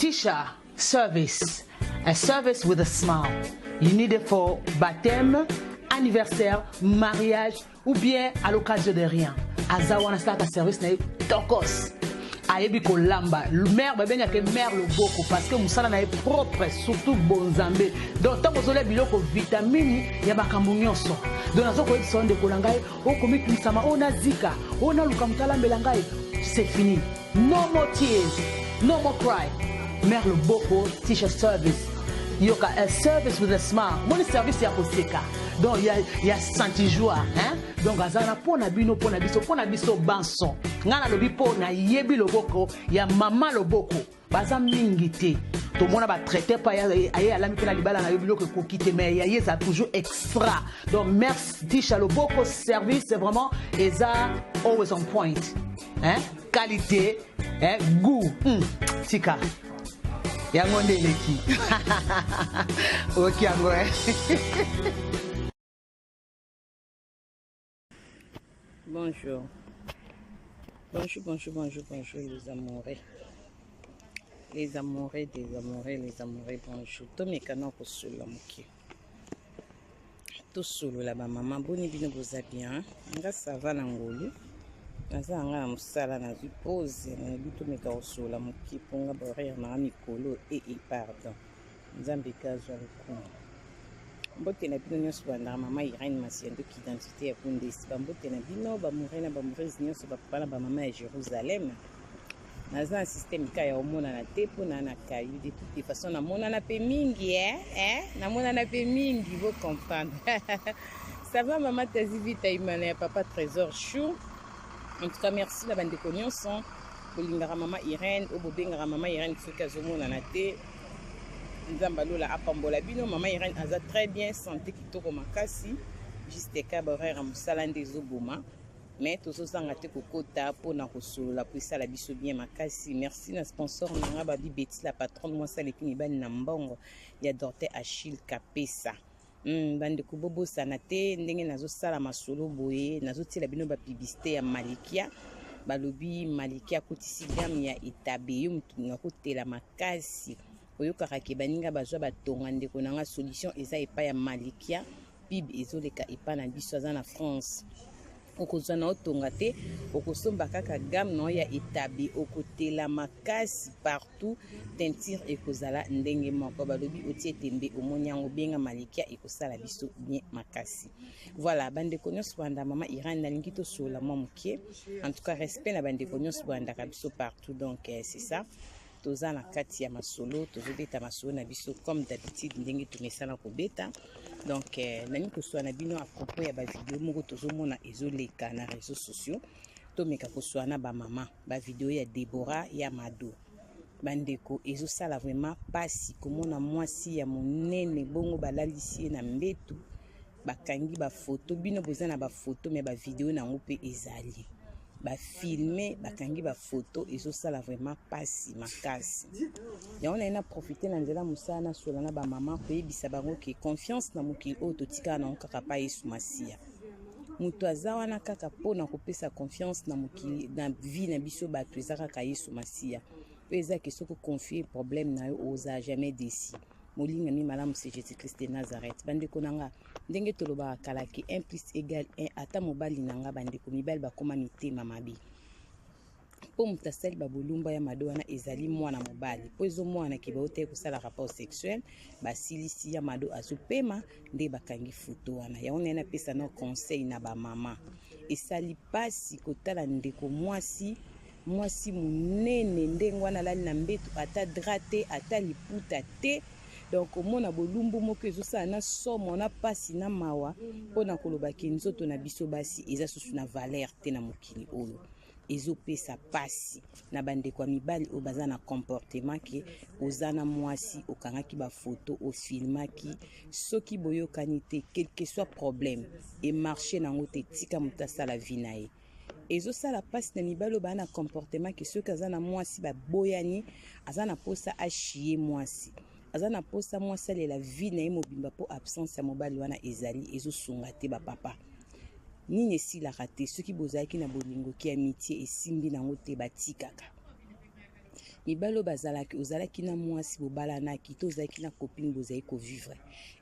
Tisha service, a service with a smile. You need it for baptême, anniversaire, mariage ou bien à l'occasion de rien. Azawana start a service na tokos. Ayebi ko lamba. Mère ba benya ke mère le boko parce que musala na propre surtout bonzambe. Donc tant que biloko vitamine ya bakambu nyonso. Donc nazo ko son de kolangai o komi kisama o nazika o na luka mutala melangai. C'est fini. No more tears, no more cry. Mère le boko Tisha service. Yoka a service with a smile. Mon service ya koseka. Donc il y a senti joie, hein? Donc azana pona biso banson. Ngana lobi pona yebi loboko ya mama loboko. Baza mingi te. To mona ba traiter pa ya alami pena libala na yobiloko ko kite mais ya yeza toujours extra. Donc merci Tisha loboko service c'est vraiment eza always on point. Hein? Qualité, hein? Goût. Tika. Yangonde leki. OK yango. Bonjour. Bonjour les amoureux. Les amoureux, bonjour. Tomekana ko solo moki. To solo la ba maman boni bino boza bien. Nga ça va na ngolu. Naza nga musala na pose na bito meka ko solo moki ponga borer na mikolo pardon. Nzambe kazo ko. Mbote na bino nyonso banda mama Irene Masiendo ki identité ya Kundesi bambote na bino bamurena bamurezi nyonso bapapa na bamama ya Jérusalem naza un système ka ya omona na te pona na kayu de toutes les façons na mona na pe mingi na mona na pe mingi vous comprendre. Ça va maman Tazivita imana ya papa Trésor Chou. En tout cas merci la bande de nyonso kolingara mama Irene obobengara mama Irene soki azomona na te. Nzambalola apambola bino mama Irene aza très bien santé kitoko makasi juste ka horaire musala ndezo boma mais tozozanga te kokota pona kosolola po esala biso bien makasi. Merci na sponsor nanga babi Betty la patronne moi saleki mibali na mbongo ya Dorte Achille Kapesa. Bande kubobo sana te ndenge nazosala masolo boye nazotila bino ba publicité ya Malikia balobi Malikia kotisi gamme ya etabe yo mutu ngakotela makasi oyokaka ke baninga bazwa batonga ndeko nanga solution eza epa ya Malikia pib ezoleka epa na biso aza na France okozwa na otonga te okosomba kaka gamme no ya etabe okotela makasi partout teinture ekozala ndenge moko balobi otie tembe omonyango benga Malikia ekosala biso bien makasi. Voilà bandeko nyonso banda mama Irene nalingi to sola mwa mokie en tout cas respect na bandeko nyonso banda ka biso partout donc c'est ça. Toza na kati ya masolo tozobeta masolo na biso comme d'habitude ndenge tumesana kobeta donc nani koswa na bino à propos ya ba vidéo moko tozomona ezoleka na réseaux sociaux tomeka koswa na ba mama ba vidéo ya Deborah ya Mado bandeko ezosala vraiment pasi komona mwasi ya monene bongo balalisi na mbetu bakangi ba photo bino boza na ba photo mais ba vidéo nango pe ezali ba filmer bakangi ba photo ezosala vraiment pasi makasi ya on a profité na nzela musana sola na ba mama koyebisa bango ke confiance na mokili oyo totika na kaka pa Yesu Masia mutu azawa na kaka pona kopesa confiance na mokili na vie na biso bato ezaka ka Yesu Masia pe eza ke soko confier problème na yo oza jamais déci molinga mi malamu c'est Jésus-Christ de Nazareth bandeko nanga ndenge toloba kala ki 1 + 1 ata mobali nanga bandeko mibali bakoma mitema mabi po mutasali babolumba ya Mado wana ezali mwana mobali po ezo mwana ke baote kosala rapport sexuel basilisi ya Mado azopema nde bakangi foto wana ya on ena pesa na conseil na ba mama esali pasi kotala ndeko mwasi munene ndenge wana lali na mbetu ata drate ata liputa te. Donc mona bolumbu moko ezosala na somo na pasi na mawa pona koloba ke nzoto na biso basi eza susu na valeur te na mokili oyo ezopesa pasi na bandeko mibali o baza na comportement ke ozana mwasi okangaki ba photo o filmaki soki boyokani te quel que soit problème et marcher nango te tika mutasala vinae ezosala pasi na mibali o bana comportement ke soki azana mwasi ba boyani azana posa achie mwasi azana posa mwasi alela vie na ye mobimba po absence ya mobali wana ezali ezosunga te bapapa nini esilaka te soki bozalaki na bolingo ki amitié esimbi nango te batikaka mibalo bazalaki ozalaki na mwasi bobalanaki to ozalaki na copine bozali kovivre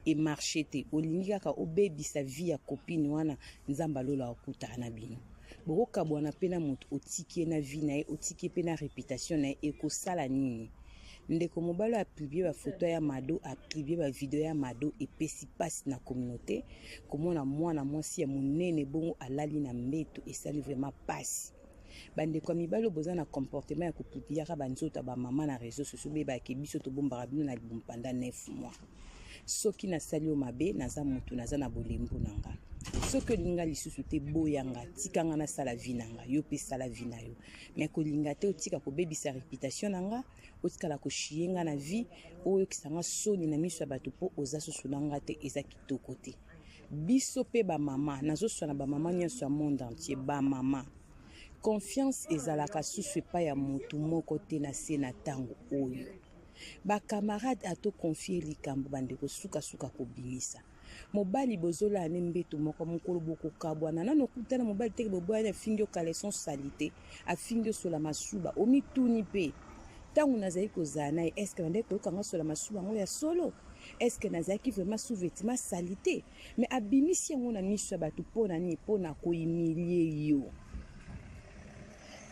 e marché te olingi kaka obebisa vie ya copine wana nzambe alola okutaka na bino bokokabwana mpe na moto otiki ye na vie na ye otiki ye mpe na réputation na ye ekosala nini ndeko mobali apublie bafoto ya mado apublie bavideo ya mado epesi mpasi na communauté komona mwana mwasi ya monene bongo alali na mbeto esali vraiment mpasi bandeko ya mibali boza na comportement ya kopubliaka banzoto ya bamama na réseau sociaux bebake biso tobombaka bino na libumu panda 9 mois soki nasali yo mabe naza motu naza na bolembo na nga soki olinga lisusu te boyanga tikanga nasala vi na nga yo mpe sala vi na yo me kolinga te otika kobebisa réputation na nga otikala koshie nga na vi oyokisanga soni na miso ya bato mpo oza susu na nga te eza kitoko te biso mpe bamama nazoswana bamama nyonso ya monde entier bamama confiance ezalaka susu epai ya motu moko te na se na ntango oyo bakamarade atokonfie likambo bandeko sukasuka kobimisa mobali bozola ne mbeto moko mokolo bokokabwana nano kutana mobali teke boboyana afingi okaleson salite afingi osola masuba omituni mpe ntango nazali kozala na ye eske bandeko oyokanga osola masuba yango ya solo eske nazalaki vraiment sous-vêtement salite me abimisi yango na miso ya bato mpo na nini mpo na kohumilie yo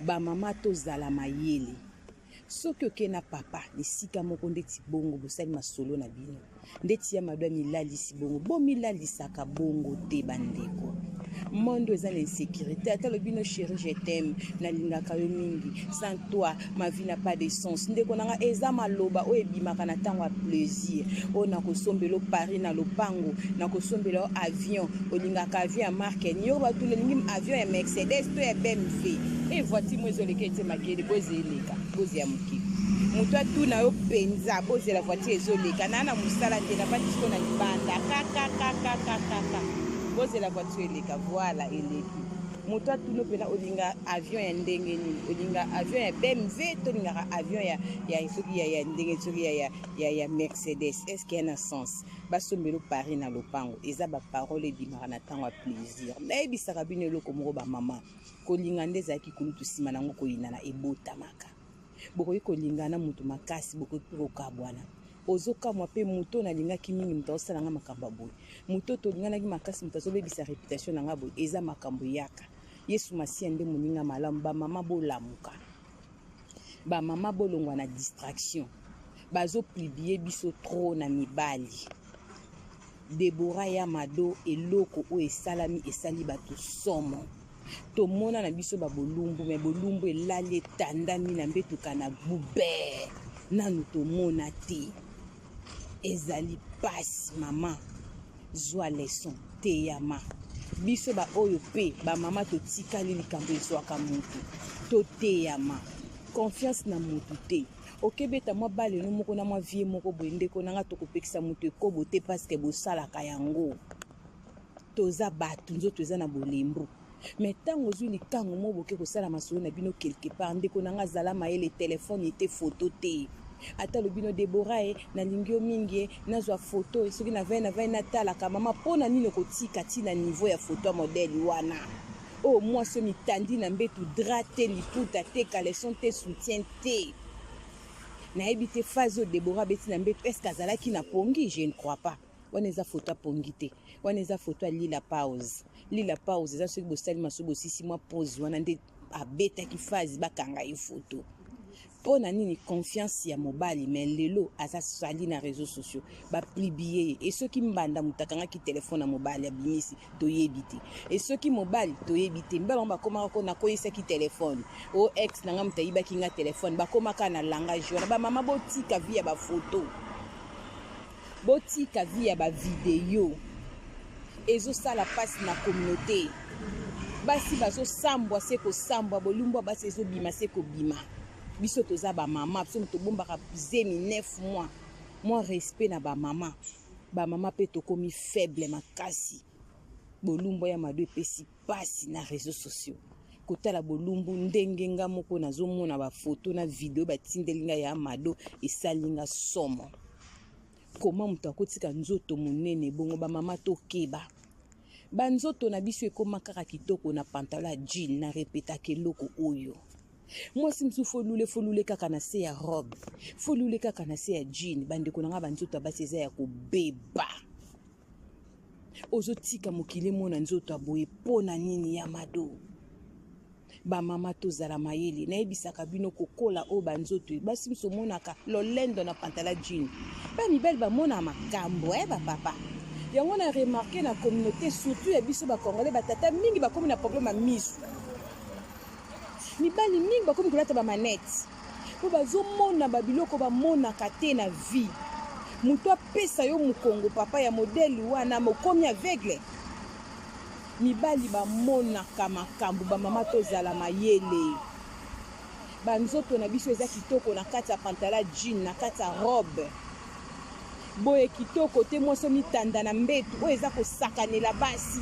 bamama tozala mayele soki oke na papa lisika moko ndeti bongo bosali masolo na bino ndeti ya madwa milalisi bongo bomilalisaka bongo te bandeko mondo eza na insécurité ata lobino chéri je t'aime nalingaka yo mingi sans toi ma vie n'a pas de sens ndeko nanga eza maloba oyo ebimaka na ntango ya plaisir oyo nakosombela Paris na lopango nakosombela avion olingaka avion ya marque niyo batuna lingi avion ya Mercedes to ya BMW e voiture mo ezoleka ete makele bozeleka bozi ya mokili moto atuna yo penza bozela voiture ezoleka na mosala te na batisiko na libanda kakakakakaka bozela voiture eleka voilà eleki moto atuna pena olinga avion ya ndenge nini olinga avion ya BMW to olingaka avion ya soki ya ndenge soki ya Mercedes est-ce qu'il y a un sens basombelo Paris na lopango eza baparole ebimaka na ntango ya plaisir nayebisaka bino eloko moko bamama kolinga nde ezalaki kulutu nsima nango koyina na ebotamaka bokoki kolingana moto makasi bokoki kokabwana ozokamwa mpe moto nalingaki mingi moto azosalanga makambo ya boye moto tolinganaki makasi moto azobebisa réputation na nga boye eza makambo yaka yesu masiya nde moninga malamu bamama bolamuka bamama bolongwa na distraction bazopublie biso tro na mibali Debora ya mado eloko oyo esalami esali bato somo tomona na biso babolumbu me bolumbu elali etandami na mbetuka na bube nanu tomona te ezali pasi mama zwa leson teyama biso ba oyo pe bamama totikali likambo ezwaka motu toteyama confiance na motu te okebeta mwa bale no moko na mwa vie moko boye ndeko nanga tokopekisa motu ekobo te paske bosalaka yango toza bato nzoto eza na bolembo me ntango ozwi likango mo boke kosala masolo na bino quelque part ndeko nanga azala mayele telefone ete foto te ata lobino Debora nalingi yo mingi nazwa foto soki na vai natalaka mama mpona nini kotika ntina niveau ya foto ya modele wana oyo mwasi oyo mitandi na mbetu dra te liputa te caleson te soutien te nayebi te phase oyo Debora beti na mbetu eske azalaki na pongi je ne crois pas wana eza foto apongi te wana eza foto ya lila pause eza soki bosali maso bosisi mwa pose wana nde abetaki phase bakanga ye foto mpona nini confiance ya mobali me lelo azasali na réseaux sociaux bapublie ye e soki mbanda moto akangaki telefone ya mobali abimisi toyebi te e soki mobali toyebi te mbala ngo bakomaka ko nakoyisaki telefone o ex nanga moto ayibaki nga telefone bakomaka na langage wana bamama botika vi ya bafoto botika vi ya bavideo ezosala pasi na communauté basi bazosambwa se kosambwa bolumbu basi ezobima se kobima biso toza bamama biso tobombaka zemi 9 mois respect na bamama mpe tokomi faible makasi bolumbu ya mado epesi pasi na réseaux sociaux kotala bolumbu ndenge nga moko nazomona bafoto na video batindelinga ya mado esalinga somo koma moto akotika nzoto monene bongo bamama tokeba banzoto na biso ekoma kaka kitoko na pantalon ya jean na repetaka eloko oyo mwasi mosusu folule kaka na se ya robe, folule kaka na se ya jean, bandeko na nga banzoto basi eza ya kobeba. Ozotika mokili mona nzoto aboye pona nini ya mado. Ba mama tozala mayele nayebisaka bino kokola o banzoto basi biso monaka lolendo na pantala jean. Ba mibali ba mona makambo ba papa. Yango na remarqué na communauté surtout ya biso ba congolais batata mingi ba komi na problème misu. Mibali mingi ba komi kolata ba manette. Po bazo mona ba biloko ba mona kate na vie. Muto apesa yo mukongo papa ya modèle wana mokomi aveugle. Mibali ba mona kamakambu ba mama tozala mayele. Ba nzoto na biso eza kitoko na kati ya pantala jean na kati ya robe. Boye kitoko te mwaso mitanda na mbetu o eza kosakanela basi.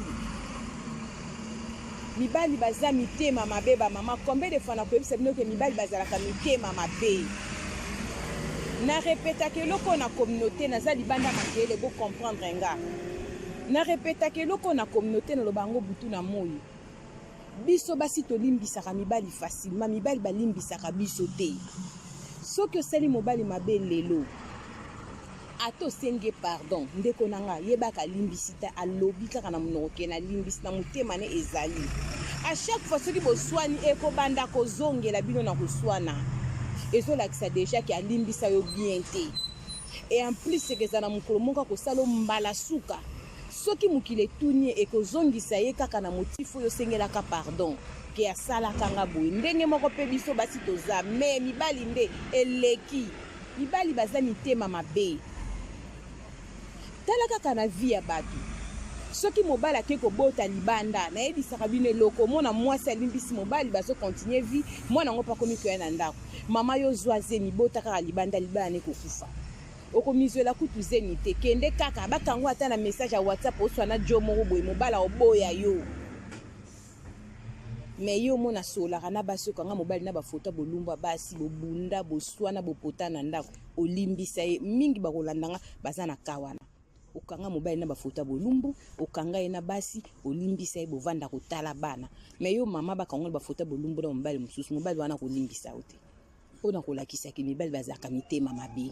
Mibali baza mitema mabe ba mama combien de fois na koyebisa bino ke mibali bazalaka mitema mabe. Na répéta ke loko na communauté naza libanda makele bo comprendre nga. Na répéta ke loko na communauté na lobango butu na moyo. Biso basi tolimbisaka mibali facilement, mibali balimbisaka biso te. Soki osali mobali mabe lelo, ato senge pardon, ndeko nanga yebaka limbisita alobi kaka na monoko na limbisi na motema ne ezali. À chaque fois soki boswani eko banda kozongela bino na koswana. Ezolakisa déjà ki alimbisa yo bien te. Et en plus c'est que ça na mukolo moko ko salo mbala suka. Soki mukile tunie ekozongisa ye kaka na motifu yo sengelaka pardon. Ke asala kanga boye ndenge moko pe biso basi toza me mibali nde eleki. Mibali baza mitema mabe. Tala kaka na vie ya batu. Soki mobali ake kobota libanda na yebisaka bino eloko mona mwasi alimbisi mobali bazo continuer vie mwana ngo pa komi koya na ndako. Mama yo zwaze mibota kaka libanda ne kokufa. Okomizwela kutu zeni te kende kaka bakango ata na message ya WhatsApp oswana jomo boye mobala oboya yo. Me yo mona solaka na basi kanga mobali na ba photo bolumba basi bobunda boswana bopota na ndako olimbisa ye mingi bakolandanga bazana kawana. Okanga mobali na ba photo bolumbu okanga ye na basi olimbisa ye bovanda kotala bana. Me yo mama bakango ba photo bolumbu na mobali mususu mobali wana kolimbisa ote. Pona kolakisa ki mibali bazaka mitema mabe.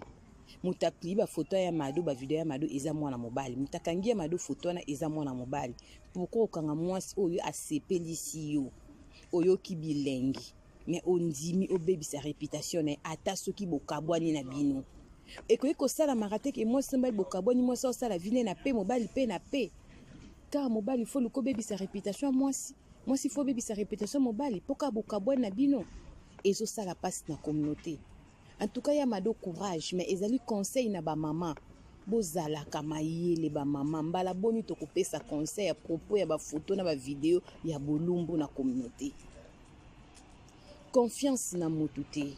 Mutapli ba photo ya mado ba video ya mado eza mwana mobali. Mutakangia mado photo na eza mwana mobali. Pourquoi okanga mwasi oyo asepelisi yo. Oyo ki bilengi. Mais ondimi obebi sa réputation na ata soki bokabwani na bino. Ekoki kosala marate ke mwasi mbali bokabwani mwasi osala vine na pe mobali pe na pe. Car mobali faut luko bebi sa réputation mwasi. Mwasi faut bebi sa réputation mobali poka bokabwani na bino. Ezo sala passe na communauté. En tout cas, il y a mado courage, mais ils ont conseil na ba maman. Bozala kamayele ba maman. Mbala boni to couper sa conseil à propos ya ba photo na ba vidéo ya bolumbu na communauté. Confiance na motute.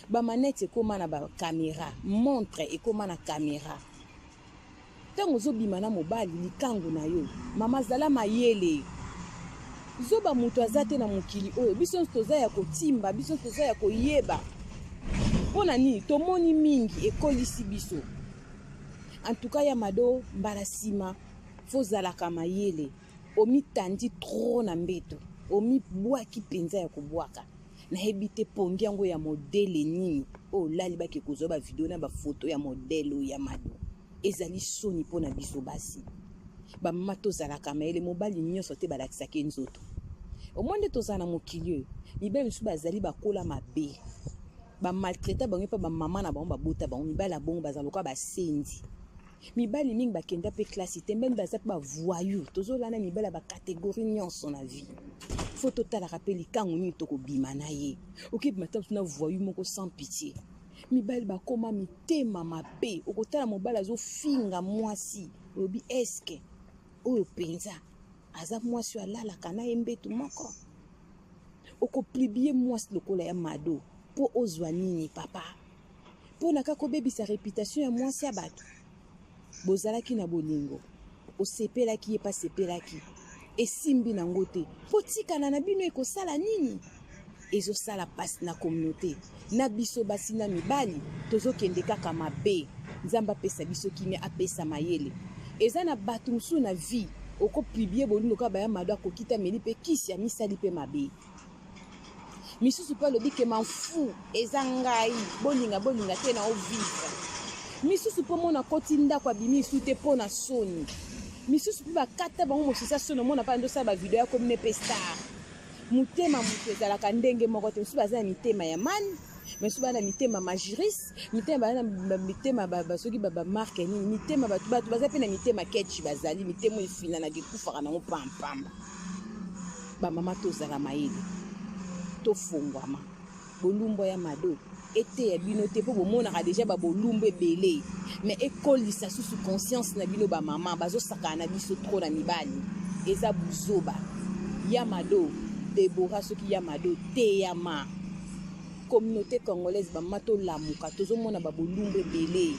Ba manette ekoma na ba caméra, montre ekoma na caméra. Tango zo bimana mobali likangu na yo. Mama zala mayele. Zoba mutu azate na mukili oyo biso toza ya kotimba biso toza ya koyeba pona ni tomoni mingi ekolisi biso en tout cas ya mado mbala sima fozala kama yele omi tandi trop na mbeto omi bwaki penza ya kubwaka na hebite pongi yango ya modele nini o lali baki kozoba video na ba photo ya modele ya mado ezali soni pona biso basi ba mama tozala kama yele mobali nyonso te balakisa ke nzoto au moins de tozana mokilieu mibali su bazali bakola mabe ba maltraiter bango pa ba mama na bango babota bango mibali abongo bazaloka basendi mibali mingi bakenda pe classe te même baza pa voyou tozolana mibali ba catégorie nyonso na vie faut total rappeli kangu ni to ko bima na ye oki matam na voyou moko sans pitié mibali bakoma mitema mabe okotala mobali azo finga mwasi obi eske oyo penza aza mwasi alala kana embetu moko okoplibie mwasi lokola ya mado po ozwa nini papa po naka kobebisa réputation ya mwasi ya bato bozalaki na bolingo osepelaki ye pa sepelaki esimbi na ngote po tikana na bino ekosala nini ezosala pasi na communauté na biso basi na mibali tozokende kaka mabe nzamba apesa biso kimia apesa mayele eza na bato mosusu na vie okoplibie bolingo ka baya mado akokita meli pe kisi ya misali pe mabe misusu mpe alobi ke manfu eza ngai bolinga te na ovivre misusu mpo mona koti ndako abimi esu te mpo na soni misusu mpe bakata bango mosusu soni omona mpa ndosala bavideo ya komine mpe star motema moto ezalaka ndenge moko te misusu baza na mitema ya mani misusu baza na mitema majuris mitema baza na mitema basoki bamarke nini mitema bato baza mpe na mitema ketchi bazali mitema efinanaka ekufaka nango pampamba bamama tozala mayele tofungwama bolumbo ya mado ete ya bino te mpo bomonaka deja babolumbu ebele me ekolisa susu conscience na bino bamama bazosakana na biso tro na mibali eza buzoba ya mado Deborah soki ya mado te ya ma communauté congolaise bamama tolamuka tozomona babolumbu ebele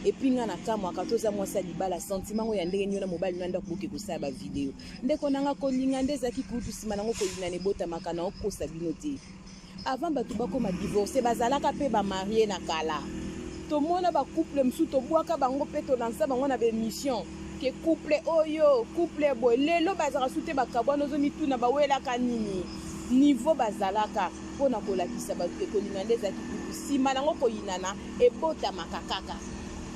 epuis nga na kamwaka toza mwasi ya libala sentiment ngo ya ndenge nio na mobali no anda koboke kosala bavideo ndeko nanga kolinga nde ezalaki kutu nsima nango kolinga na ebotamaka na okosa bino te avant bato bakoma divorce bazalaka mpe bamarie na kala tomona bacouple mosusu tobwaka bango mpe tolansa bango na baémission ke couple oyo couple boye lelo bazalaka su te bakabwana ozomituna bawelaka nini niveau bazalaka mpo na kolakisa bato ke kolinga nde ezalaki kutu nsima nango koyinana ebotamaka kaka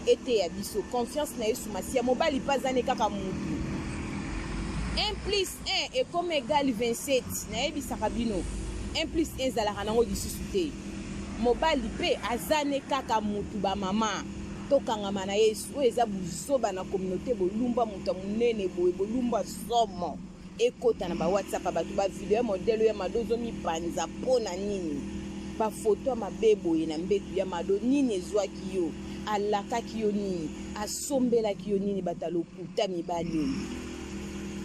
ete ya biso confiance na yesu masiya mobali mpe azane kaka mutu 1 plus 1 ekoma égal 27 nayebisaka bino 1 plus 1 ezalaka nango lisusu te mobali mpe azane kaka mutu bamama tokangama na yesu oyo eza buzoba na communauté bolumba moto ya monene boye bolumba somo ekota na bawhatsapp bato bavideo ya modele ya mado ozomipanza mpo na nini bafoto ya mabe boye na mbetu ya mado nini ezwaki yo alakaki yo nini asombelaki yo nini bato alokuta mibali oyo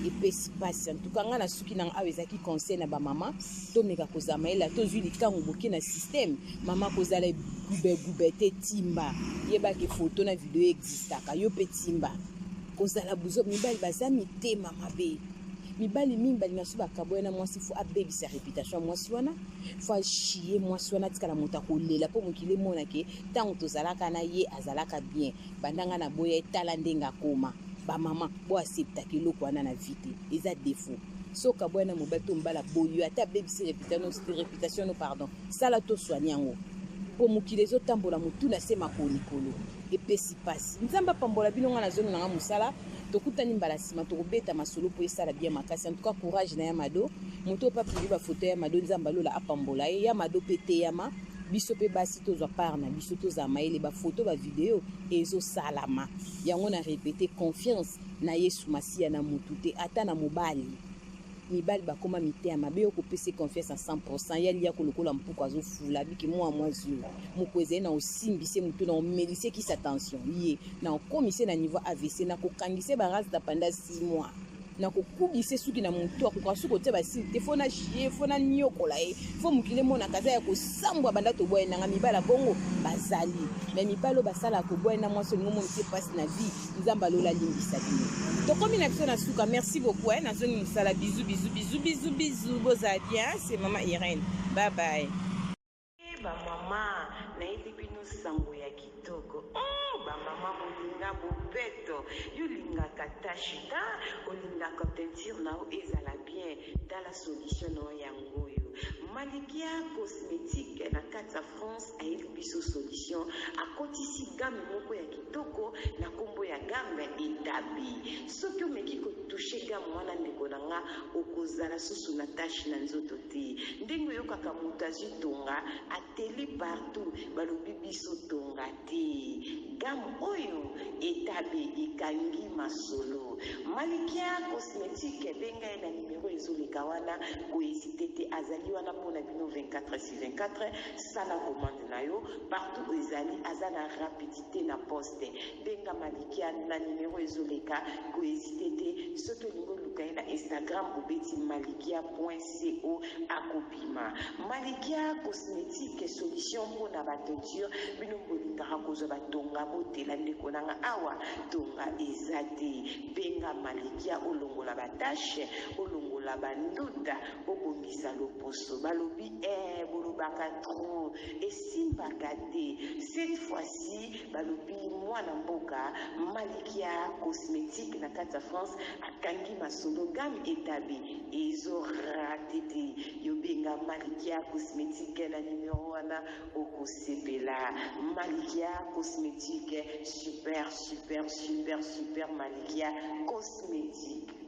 epesi pasi antuka nga na suki nanga awa ezalaki conseil na bamama tomeka kozala mayele tozwi likango boke na systeme mama kozala gube te timba yebaki foto na video existaka yo mpe timba kozala buzo mibali baza mitema mabe mibali mingi balinga so bakaboya na mwasi fo abebisa réputation ya mwasi wana fo achie mwasi wana atikala moto akolela mpo mokili emonake ntango tozalaka na ye azalaka bien bandanga na boya etala ndenge akoma bamama bo aseptaka eloko wana na vie te eza défaut soki aboya na mobali to mbala boyo ata abebisi réputation no pardon sala toswani yango mpo mokili ezotambola motu na se makolikolo epesi pasi nzambe apambola bino nga na zoni nanga mosala tokutani mbala nsima tokobeta masolo mpo esala bien makasi en tout cas courage na ya mado moto oyo papili bafoto ya mado nzambe alola apambola ye ya mado mpe teyama biso mpe basi tozwa part na biso tozala mayele bafoto bavideo ezosalama yango na repete confiance na yesu masiya na motu te ata na mobali mibali bakoma mite ya mabe yo kopesa confiance à 100% ya lia kolokola mpuku azofula biki mwa mwasi yo moko ezali na osimbise motu na omelise kisa tension ye na okomise na niveau AVC na kokangise barase da pendant 6 mois na kokubise suki na motu akoka suki otia basili te fo na chie fo na niokola ye fo mokili mona kaza ya kosambwa banda toboye nanga mibala bongo bazali me mibalo basala koboye na mwasi olingo momisie pasi na vie nzambe alola limbisa bino tokomi na biso na suka merci beaucoup nazongi mosala bizu bozala bien c'est mama Irene bye bye bamama nayebi bino sango ya kitoko bamama bolinga bopeto yo olingaka tashita olingaka teinture nao ezala bien dans la solution nao yango oyo Malikia cosmétique na kati ya France ayeli biso solution akotisi gamme moko ya kitoko na kombo ya gamme etabi soki omeki kotouche gamme wana ndeko na nga okozala susu na tache na nzoto te ndenge oyokaka moto azwi tonga ateli partout balobi biso tonga te gamme oyo etabi ekangi masolo Malikia cosmétique benga ye na numero ezoleka wana kohésite te azali wana mpona bino 24/24 sala commande na yo partout ezali aza na rapidité na poste benga Malikia na numero ezoleka kohésite te soki olingi oluka ye na Instagram obeti malikia.co akobima Malikia cosmétique solution mpona bateinture bino bolingaka kozwa batonga botela ndeko nanga awa tonga eza te benga Malikia olongola batashe olongola banduta obongisa loposo balobi bolobaka trop esimbaka te cette fois-ci balobi mwana mboka Malikia cosmétique na kati ya France akangi masolo gamme etabi ezorate te yobenga la Malikia cosmétique la numéro 1 au Kosepela. Malikia cosmétique super super super super Malikia cosmétique.